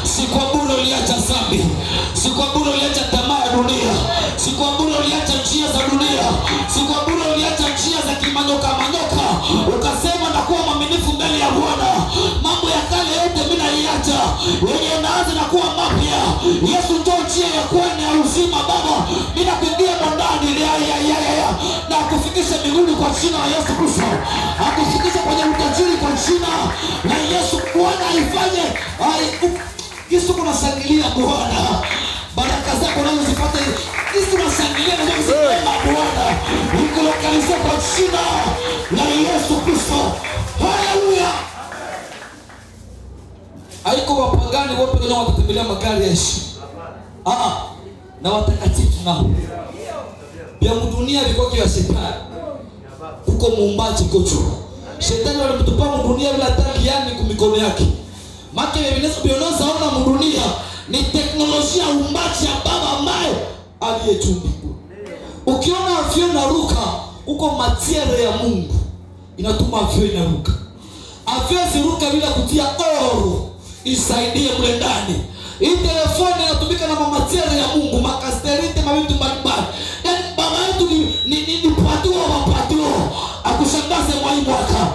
Si kwa bure uliacha dhambi, si kwa bure uliacha tamaa ya dunia, si kwa bure uliacha njia za dunia, si kwa bure uliacha njia za kimanyoka ukasema na kuwa mwaminifu mbele ya Bwana. Mambo ya kale yote mimi naiacha, wenye naanza na kuwa mapya. Yesu ndio njia ya kwenda ya uzima. Baba, mimi nakuingia ndani na kufikisha mbinguni kwa jina la Yesu Kristo, akufikisha kwenye utajiri kwa jina la Yesu. Bwana ifanye Yesu, kunashangilia Bwana, baraka zako nazo zipate. Yesu tunashangilia na kusema Bwana, nikulokalize kwa jina la Yesu Kristo. Haleluya. Haiko wapagani wote ndio watatembelea magari ya heshima. Na watakatifu nao. Pia dunia ilikuwa kwa shetani. Kuko muumbaji kocho. Shetani alimtupa dunia bila takiani kwa mikono yake. Maki bionoza ona dunia ni teknolojia umbaji ya baba ambaye aliyetumba. Ukiona afyo inaruka, uko matiere ya Mungu inatuma afyo inaruka. Afyo ziruka bila kutia oro isaidie mle ndani. Hii telefoni inatumika na matiere ya Mungu, makasterite mavitu mbalimbali. Yaani baba yetu ni patio akushangaze mwai mwaka.